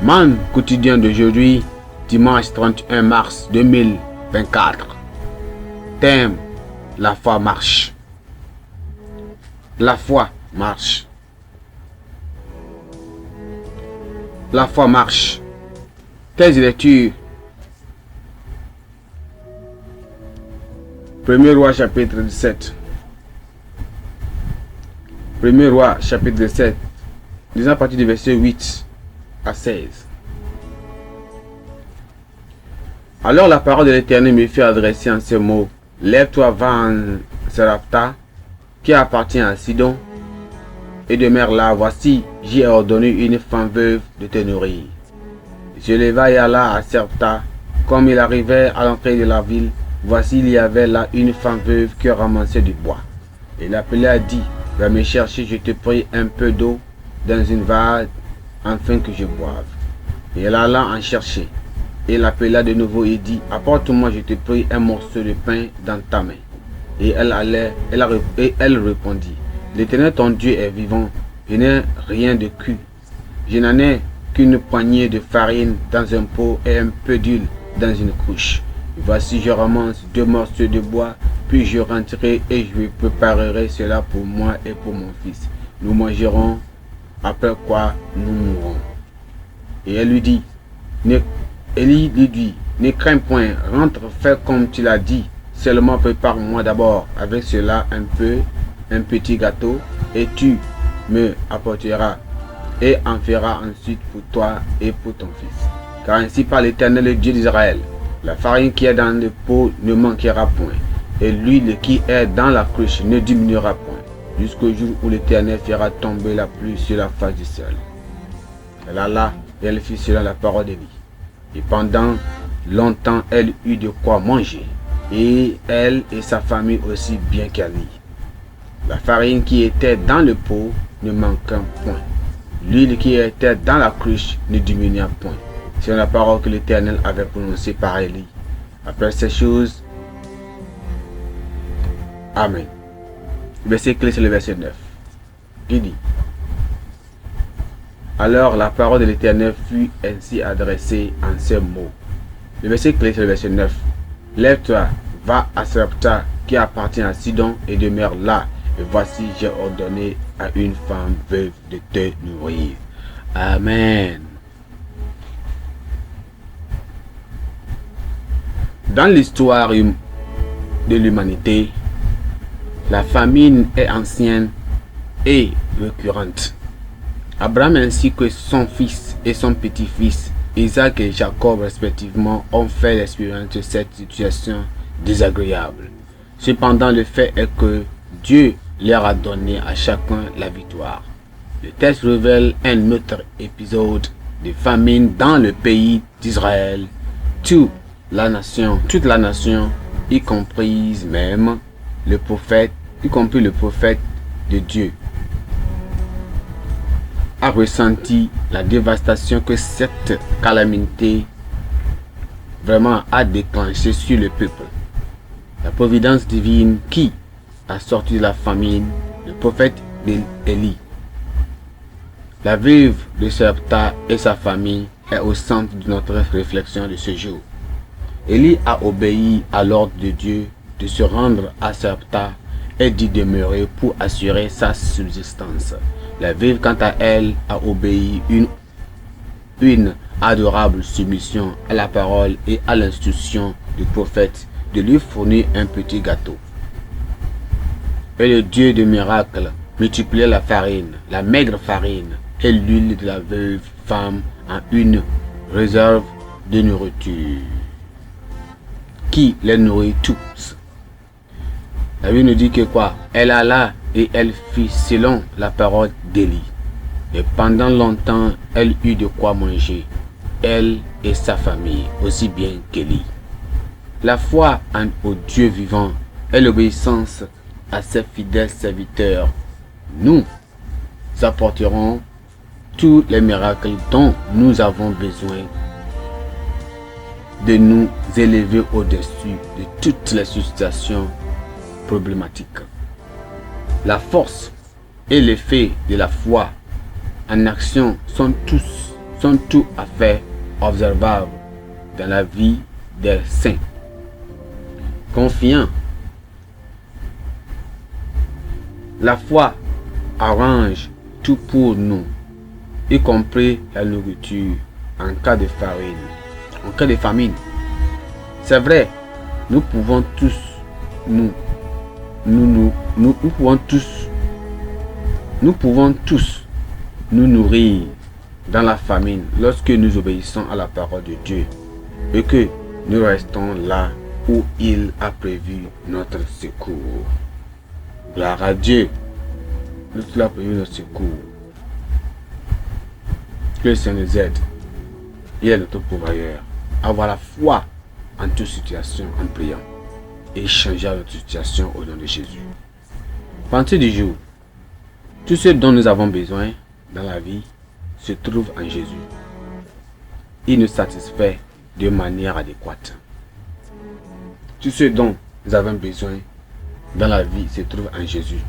Man quotidien d'aujourd'hui, dimanche 31 mars 2024. Thème: la foi marche. La foi marche. La foi marche. Thèse de lecture. 1er Roi chapitre 17. 1er Roi chapitre 17. Lisons à partir du verset 8 à 16. Alors la parole de l'Éternel me fut adressée en ces mots: Lève-toi, va en Sarepta, qui appartient à Sidon, et demeure là. Voici, j'ai ordonné une femme veuve de te nourrir. Je leva et alla à Sarepta. Comme il arrivait à l'entrée de la ville, voici, il y avait là une femme veuve qui ramassait du bois. Il l'appela et dit: Va me chercher, je te prie, un peu d'eau dans une vase, afin que je boive. Et elle alla en chercher. Il l'appela de nouveau et dit: Apporte-moi, je te prie, un morceau de pain dans ta main. Et elle répondit: L'Éternel ton Dieu est vivant, je n'ai rien de cuit. Je n'en ai qu'une poignée de farine dans un pot et un peu d'huile dans une couche. Voici, je ramasse 2 morceaux de bois, puis je rentrerai et je préparerai cela pour moi et pour mon fils. Nous mangerons, après quoi nous mourrons. Et elle lui dit, Élie lui dit: Ne crains point, rentre, fais comme tu l'as dit, seulement prépare-moi d'abord avec cela un petit gâteau, et tu me apporteras, et en feras ensuite pour toi et pour ton fils. Car ainsi parle l'Éternel, le Dieu d'Israël: la farine qui est dans le pot ne manquera point, et l'huile qui est dans la cruche ne diminuera point, jusqu'au jour où l'Éternel fera tomber la pluie sur la face du sol. Elle alla et elle fit selon la parole d'Élie. Et pendant longtemps, elle eut de quoi manger, et elle et sa famille aussi bien qu'Élie. La farine qui était dans le pot ne manqua point. L'huile qui était dans la cruche ne diminua point. C'est la parole que l'Éternel avait prononcée par Élie. Après ces choses, Amen. Le verset clé, c'est le verset 9. Qui dit: Alors la parole de l'Éternel fut ainsi adressée en ces mots. Le verset clé, c'est le verset 9. Lève-toi, va à Sarepta, qui appartient à Sidon, et demeure là. Et voici, j'ai ordonné à une femme veuve de te nourrir. Amen. Dans l'histoire de l'humanité, la famine est ancienne et récurrente. Abraham ainsi que son fils et son petit-fils, Isaac et Jacob respectivement, ont fait l'expérience de cette situation désagréable. Cependant, le fait est que Dieu leur a donné à chacun la victoire. Le texte révèle un autre épisode de famine dans le pays d'Israël. Toute la nation, y compris même le prophète, de Dieu, a ressenti la dévastation que cette calamité vraiment a déclenché sur le peuple. La providence divine qui a sorti de la famine le prophète Élie. La veuve de Sarepta et sa famille est au centre de notre réflexion de ce jour. Élie a obéi à l'ordre de Dieu de se rendre à Sarepta et d'y demeurer pour assurer sa subsistance. La veuve, quant à elle, a obéi une adorable soumission à la parole et à l'instruction du prophète de lui fournir un petit gâteau. Et le Dieu de miracles multipliait la farine, la maigre farine et l'huile de la veuve femme en une réserve de nourriture qui les nourrit tous. La Bible nous dit que quoi? Elle alla et elle fit selon la parole d'Élie. Et pendant longtemps, elle eut de quoi manger, elle et sa famille, aussi bien qu'Élie. La foi au Dieu vivant et l'obéissance à ses fidèles serviteurs, nous apporterons tous les miracles dont nous avons besoin de nous élever au-dessus de toutes les situations problématiques. La force et l'effet de la foi en action sont tous sont tout à fait observables dans la vie des saints. Confiant, la foi arrange tout pour nous, y compris la nourriture en cas de famine. C'est vrai, nous pouvons tous nous nourrir dans la famine lorsque nous obéissons à la parole de Dieu et que nous restons là où il a prévu notre secours. Gloire à Dieu. Nous a prévu notre secours. Que le Seigneur nous aide. Il est notre pourvoyeur. Avoir la foi en toute situation en priant et changer notre situation au nom de Jésus. Pensez du jour. Tout ce dont nous avons besoin dans la vie se trouve en Jésus. Il nous satisfait de manière adéquate. Tout ce dont nous avons besoin dans la vie se trouve en Jésus.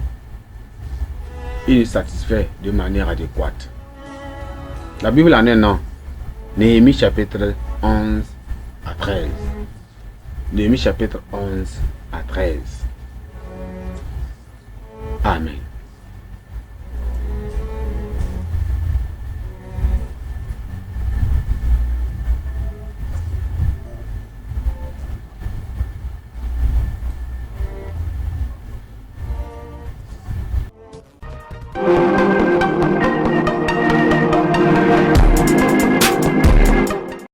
Il nous satisfait de manière adéquate. La Bible en est non. Néhémie chapitre 11 à 13. Néhémie chapitre 11 à 13. Amen.